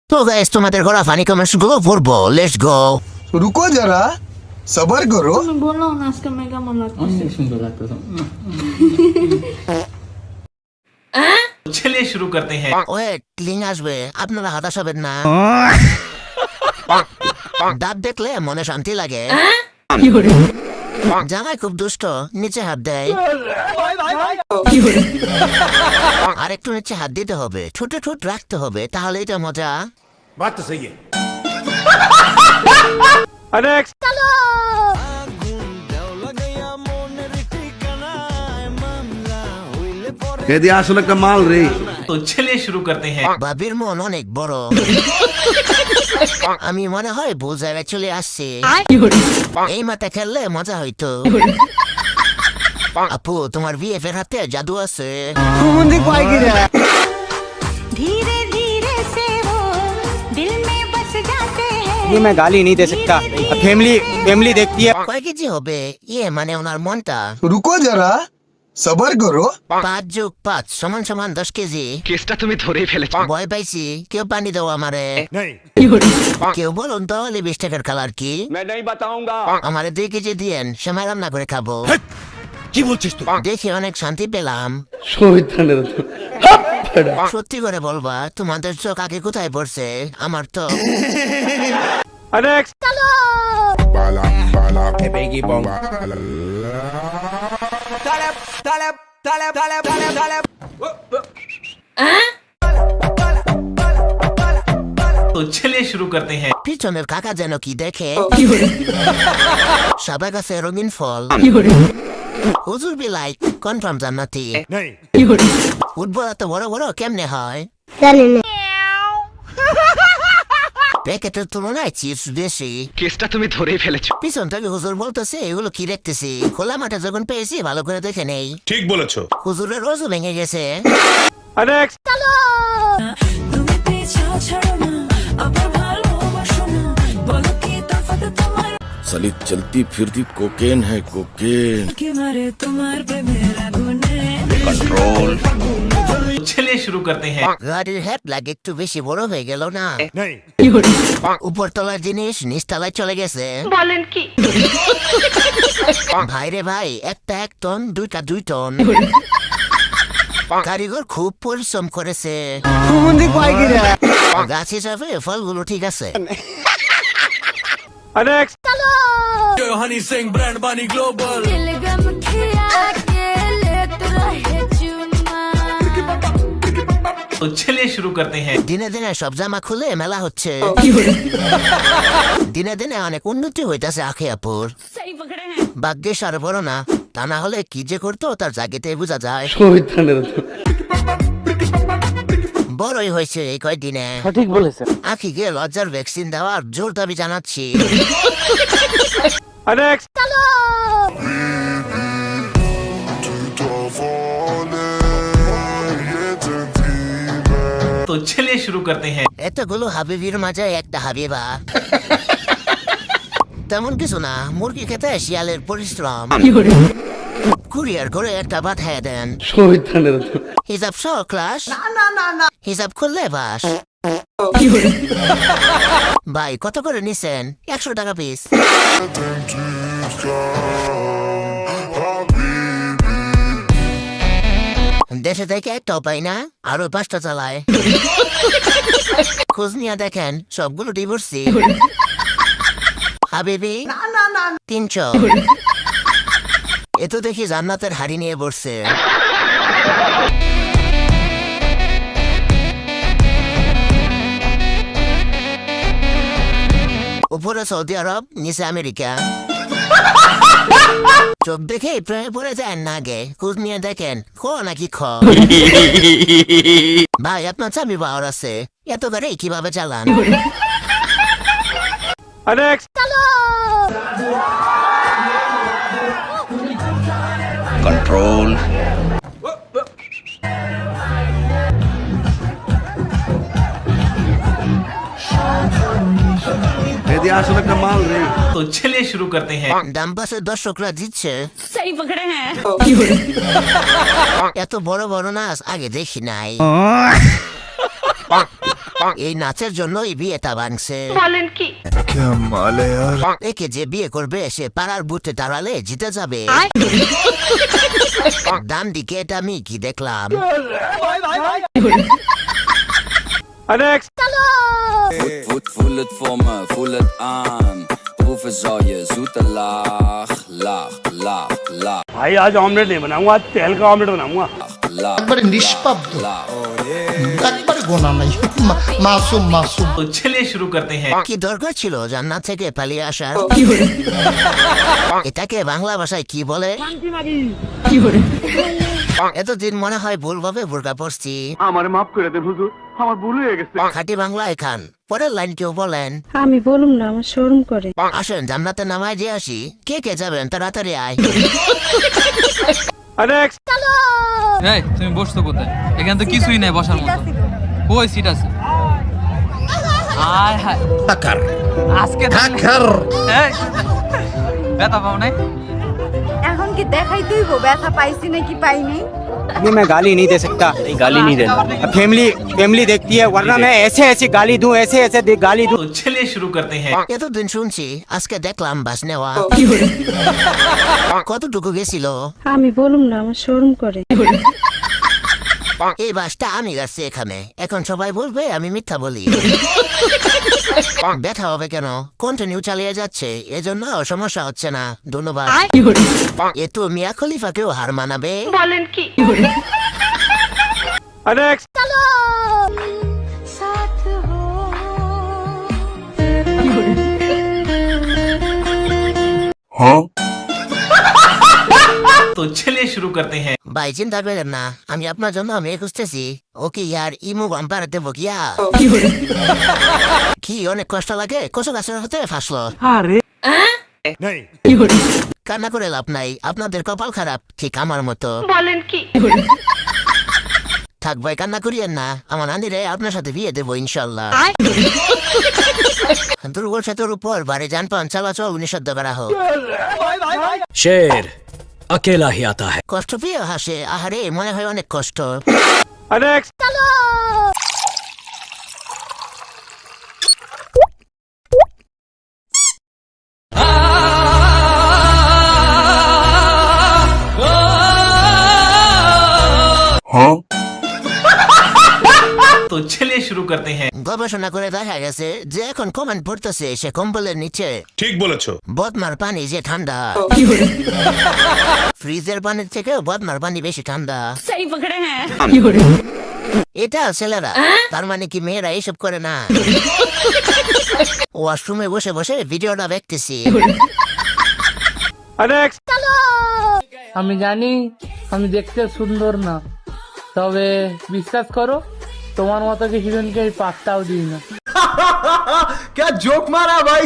তো গাইস তোমাদের ঘোরা ফানি কমেন্টস গুলো পড়বো, লেটস গো। रुको जरा सबर करो। তুমি বলো না আজকে মেয়ে কেমন লাগছে? সুন্দর লাগতেছে। चलिए शुरू करते हैं। ওয়েট, লিঙ্ক আসবে, আপনারা হতাশ হবেন না। দাঁত দেখলে মনে শান্তি লাগে। জামাই খুব দুষ্ট, নিচে হাত দেয়। আর একটু নিচে হাত দিতে হবে, ঠোঁটে ঠোঁট রাখতে হবে, তাহলে এটা মজা। बात तो सही है। এদি আসলে একটা মাল রে। तो चलिए शुरू करते हैं। বাবির মন অনেক বড়। আমি মনে হয় ভুল জায়গায় চলে আসছি। এই মাথা খেললে মজা হইতো। আপু, তোমার বিএফ এর হাতে জাদু আছে। धीरे धीरे से वो दिल में बस जाते हैं। ये मैं गाली नहीं दे सकता, फैमिली देखती है। কয় কেজি হবে? ইয়ে মানে ওনার মনটা। रुको जरा सबर करो। 5+5 = 10 কেজি। কেসটা তুমি ধরেই ফেলেছো। ভয় পাইছি, কেউ পানি দাও আমারে। नहीं কেউ বলুন তো লিপস্টিকের কালার কি? मैं नहीं बताऊंगा। আমারে 2 কেজি দিয়েন, সময় রান্না করে খাবো। কি বলছিস তুই? দেখে অনেক শান্তি পেলাম। শহীদানের সত্যি করে বলবা, তোমাদের চোখ আগে কোথায় পড়ছে? আমার তো तो चलिए शुरू करते हैं। পিছনের কাকা যেন কি দেখে। সাদা গাছে রঙিন ফল। হুজুর বি লাইক কনফার্ম জান্নাতি। नहीं ফুটবল এত বড় বড় কেমনে হয়? প্যাকেটের তুলনায় চিপস বেশি। কেসটা তুমি ধরেই ফেলেছো। পিছন থেকে হুজুর বলতেছে, এগুলো কি দেখতেছি? খোলা মাঠে যখন পেয়েছি ভালো করে দেখে নেই। ঠিক বলেছো। হুজুরের রোজও ভেঙে গেছে। তুমি पीछा छोड़ो ना আবার ভালোবাসো না বলো কি তফাৎ তোমার साली चलती फिरती कोकेन है कोकेन। কি মারে তোমার প্রেমের আগুনে कंट्रोल तो चलिए शुरू करते हैं। গাড়ির হেডলাইট একটু বেশি বড় হয়ে গেল না? नहीं উপরতলার জিনিস নিচতলায় চলে গেছে। বলেন কি? ভাইরে ভাই, একটা 1 টন, দুইটা 2 টন। কারিগর খুব পরিশ্রম করেছে। গাছ হিসাবে ফলগুলো ঠিক আছে। दिलगम खिया के लेत रहे चुम्मा तो चलिए शुरू करते हैं। দিনে দিনে সব জামা খুলে মেলা হচ্ছে। দিনে দিনে অনেক উন্নতি হইতাছে আখে আপুর। सही पकड़े हैं। ভাগ্যের আর বড় না, তা না হলে কি যে করতো তার জাগিতে বোঝা যায়। শহীদানের বড়ই হয়েছে এই কয়দিনে। সঠিক বলেছে। আখিকে লজ্জার ভ্যাকসিন দেওয়ার জোর দাবি জানাচ্ছি। तो चलिए शुरू करते हैं। এতগুলো হাবিবির মাঝে একটা হাবিবা। তেমন কিছু না, মুরগি খেতে শিয়ালের পরিশ্রম। কুরিয়ার করে একটা পাঠায় দেন। শহীদানের হিসাব সহ ক্লাস, হিসাব করলে বাস। ভাই কত করে নিছেন? 100 টাকা পিস। দেশে থেকে একটাও পাই না, আরো 5টা চালায়। খোঁজ নিয়ে দেখেন সবগুলো ডিভোর্সি। হাবিবি 300। এ তো দেখি জান্নাতের হাড়ি নিয়ে বসছে। উপরে সৌদি আরব, নিচে আমেরিকা। চোখ দেখে প্রেমে পড়ে যায় না গে। খোঁজ নিয়ে দেখেন খ নাকি খ। ভাই আপনার চাবি পাওয়ার আছে, এত গাড়ি কিভাবে চালান? कंट्रोल এদি আসলে একটা মাল রে। तो चलिए शुरू करते हैं। দাম পাশে দর্শকরা জিতছে। सही पकड़े हैं। এত বড় বড় নাচ আগে দেখি নাই। এই নাচের জন্যই বিয়েটা ভাঙছে। বলেন কি? একে যে বিয়ে করবে সে পাড়ার বুথে দাঁড়ালে জিতে যাবে। ডান দিকে এটা আমি কি দেখলাম? Voel het voor me, voel het aan. Proeven zal je zoete lach, lach, lach, lach, भाई आज ऑमलेट नहीं बनाऊंगा, आज तेल का ऑमलेट बनाऊंगा। lach. একবারে নিষ্পাব্দ, একবারে গোনা নাই, মাসুম মাসুম। तो चलिए शुरू करते हैं। কি দরকার ছিল জান্নাত থেকে পালিয়ে আসার? এটাকে বাংলা ভাষায় কি বলে? এতদিন মনে হয় ভুলভাবে বোরকা পরছি। আমার মাফ করে দেন হুজুর, আমার ভুল হয়ে গেছে। খাঁটি বাংলায় খান। পরের লাইন কেউ বলেন। আমি বলুম না, আমার শরম করে। আসেন জান্নাতে নামায় দিয়ে আসি। কে কে যাবেন তাড়াতাড়ি আয়। এই তুমি বসছো কোথায়? এখানে তো কিছুই নাই বসার মতো। কই সিট আছে? আয় হায় টাকার আজকে এই ব্যথা পাও নাই? এখন কি দেখাই তুইবো ব্যথা পাইছি নাকি পাইনি? ये मैं गाली नहीं दे सकता, गाली नहीं देना। फैमिली देखती है, वरना मैं ऐसे ऐसे गाली दूं, ऐसे ऐसे गाली दूं। तो चलिए शुरू करते हैं। এতদিন শুনছি, আজকে দেখলাম বাস নেওয়া। কতটুকু গেছিল? আমি বলুম না, আমার শরম করে। এই বাসটা আমি যাচ্ছি এখানে। এখন সবাই বলবে আমি মিথ্যা বলি। ব্যথা হবে কেন? কন্টিনিউ চালিয়ে যাচ্ছে, এজন্য সমস্যা হচ্ছে না। ধন্যবাদ। এ তো মিয়া খলিফাকেও হার মানাবে। বলেন কি? तो चलिए शुरू करते हैं। ভাই চিন্তা করেন না, আমি আপনার জন্য মেয়ে খুঁজতেছি। ও কি ইয়ার ইমু বাম্পার দেবো কিয়া? কি অনেক কষ্ট লাগে, কচু গাছের হাতে ফাঁসলো। কান্না করে লাভ নাই, আপনাদের কপাল খারাপ ঠিক আমার মতো। বলেন কি? থাক ভাই, কান্না করিয়েন না। আমার নানিরে আপনার সাথে বিয়ে দেবো ইনশাল্লাহ। দুর্বল সেতুর উপর বাড়ি যানবাহন চলাচল নিষিদ্ধ করা হোক। शेर अकेला ही आता है। কষ্ট পেয়ে হাসে, আহারে মনে হয় অনেক কষ্ট। तो चलिए शुरू करते हैं। গবেষণা করে দেখা গেছে যে এখন কমেন্ট পড়তেছে সে কম্বলের নিচে। ठीक बोलेছো। বদমার পানি যে ঠান্ডা। ফ্রিজের পানির থেকে বদমার পানি বেশি ঠান্ডা। सही पकड़े हैं। এটা ছেলেরা, তার মানে কি মেয়েরা এইসব করে না? ওয়াশরুমে বসে বসে ভিডিওটা দেখতেছি। আমি জানি আমি দেখতে সুন্দর না, তবে বিশ্বাস করো তোমার মতো কিছুজনকে এই পাত্তাও দিই না। क्या जोक मारा भाई।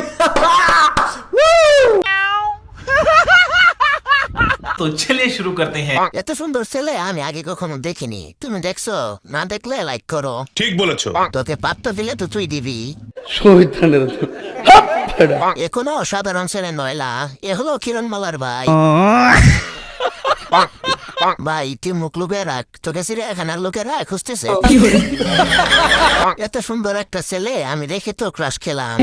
तो चलिए शुरू करते हैं। এত সুন্দর ছেলে আমি আগে কখনো দেখিনি। তুমি দেখছো? না দেখলে লাইক করো। ठीक बोलेছো। তোকে পাত্তা দিলে তো তুই দিবি। শহীদানের এখনো সাধারণ ছেলে নয়লা, এ হলো কিরণমালার ভাই। ভাই তুই মুখ লুকে রাখ, তোকে চিড়িয়াখানার লোকেরা খুঁজতেছে। এত সুন্দর একটা ছেলে আমি দেখে তো ক্রাশ খেলাম।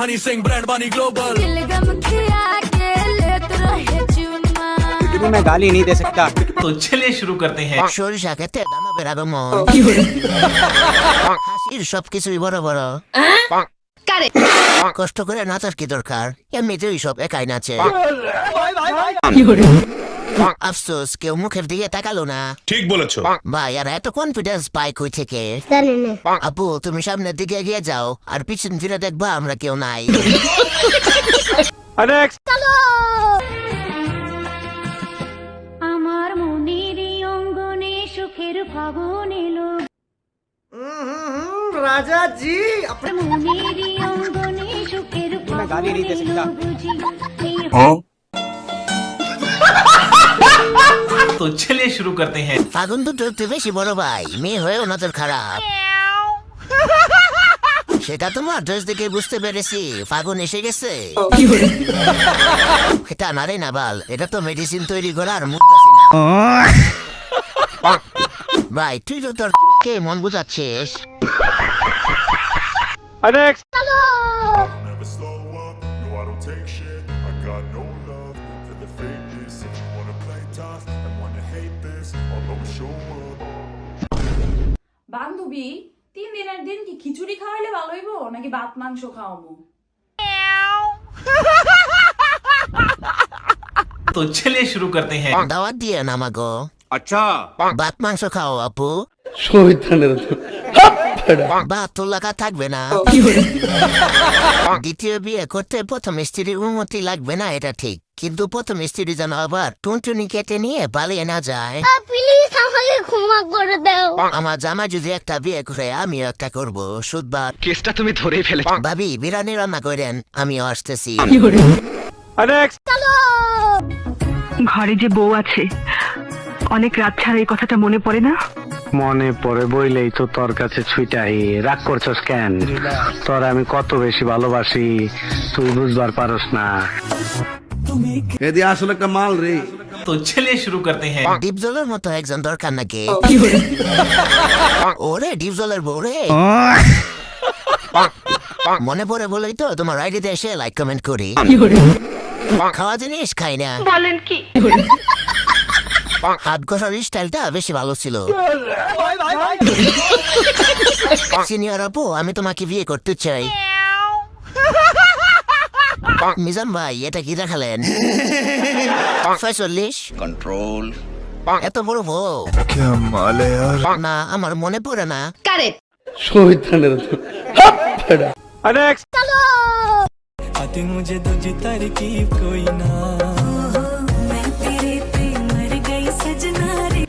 हनी सिंह ब्रांड बानी ग्लोबल। दिलगम खिया के लेत रहे चुम्मा। ये मैं गाली नहीं दे सकता। तो चलिए शुरू करते हैं। সরিষা খেতে দানবের আগমন। হাসির সবকিছুই বড় বড়। কষ্ট করে নাচার কি দরকার? এমনিতেই সব একাই নাচে। আফসোস কেউ মুখের দিকে তাকালো না। ठीक बोलेছো। ভাই আর এত কনফিডেন্স পাই কই থেকে? আপু তুমি সামনের দিকে এগিয়ে যাও, আর পিছন ফিরে দেখবা আমরা কেউ নাই। আমার মনের অঙ্গনে সুখের ফাগুন এলো। राजा जी মনের অঙ্গনে সুখের गाली नहीं दे सकता। বুঝি এই तो चलिए शुरू करते हैं। ফাগুন দুটো একটু বেশি বড় ভাই, মেয়ে হয়েও নজর খারাপ। সেটা তোমার ড্রেস দেখে বুঝতে পেরেছি ফাগুন এসে গেছে। এটা না রে না বাল, এটা তো মেডিসিন তৈরি করার মুদ্রা। ভাই তুই তো তোর কে মন বুঝাচ্ছিস। বান্ধবী 3 দিনের দিন কি খিচুড়ি খাওয়াইলে ভালো হইব নাকি ভাত মাংস খাওয়াবো? तो चलिए शुरू करते हैं। দাওয়াত দিয়ে নামাগো। अच्छा ভাত মাংস খাও আপু। ভাত তো লাগা থাকবে না। দ্বিতীয় বিয়ে করতে প্রথম স্ত্রীর অনুমতি লাগবে না এটা ঠিক, কিন্তু প্রথম স্ত্রী যেন আবার টুনটুনি কেটে নিয়ে পালিয়ে না যায়। প্লিজ আমাকে ক্ষমা করে দাও। আমার জামা যদি একটা বিয়ে করে আমিও একটা করবো। সুদবার কেসটা তুমি ধরেই ফেলেছো। ভাবি বিরিয়ানি রান্না করেন, আমিও আসতেছি। ঘরে যে বউ আছে, অনেক রাত ছাড়া এই কথাটা মনে পড়ে না? মনে পড়ে বইলেই তো তোর কাছে ছুইটাই রাগ করছস কেন? তোর আমি কত বেশি ভালোবাসি তুই বুঝবার পারস না। এদি আসলে একটা মাল রে। तो चलिए शुरू करते हैं। ডিপজলের মতো একজন দরকার নাকি? ওরে ডিপজলের বউ রে। মনে পড়ে বলেই তো তোমার আইডিতে এসে লাইক কমেন্ট করি। খাওয়া জিনিস খাই না। বলেন কি? হাত ঘষার স্টাইলটা বেশি ভালো ছিল। সিনিয়র আপু, আমি তোমাকে বিয়ে করতে চাই। মিজান ভাই, এটা কি দেখালেন? 45 कंट्रोल এত বড় বউ না, আমার মনে পড়ে না। কারেক্ট। मैं तेरे पे मर गई सजना रे।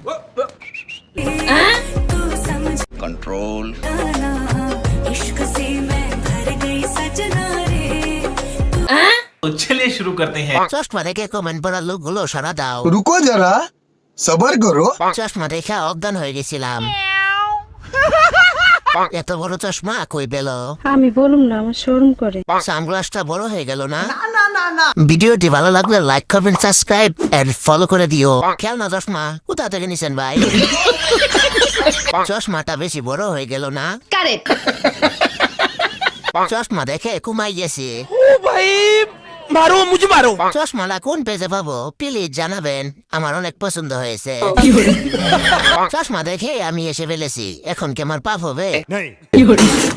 तू समझ कंट्रोल ना, इश्क से मैं भर गई सजना रे। तो चलिए शुरू करते हैं। চশমা দেখে কমেন্ট পড়ার লোকগুলো সারা দাও। रुको जरा सबर करो। চশমা দেখে অজ্ঞান হয়ে গেছিলাম। এত বড় চশমা কই পেল? আমি বলুম না, আমার শরম করে। সানগ্লাসটা বড় হয়ে গেল না? ভিডিওটি ভালো লাগলে like comment subscribe and follow করে দিও। খেলনা চশমা কোথা থেকে নিছেন ভাই? চশমাটা বেশি বড় হয়ে গেল না? কারেক্ট। চশমা দেখে ঘুমাই গেছি। मारो मुझे मारो। চশমাটা কোন পেজে পাবো প্লিজ জানাবেন, আমার অনেক পছন্দ হয়েছে। চশমা দেখে আমি এসে ফেলেছি, এখন কি আমার পাপ হবে?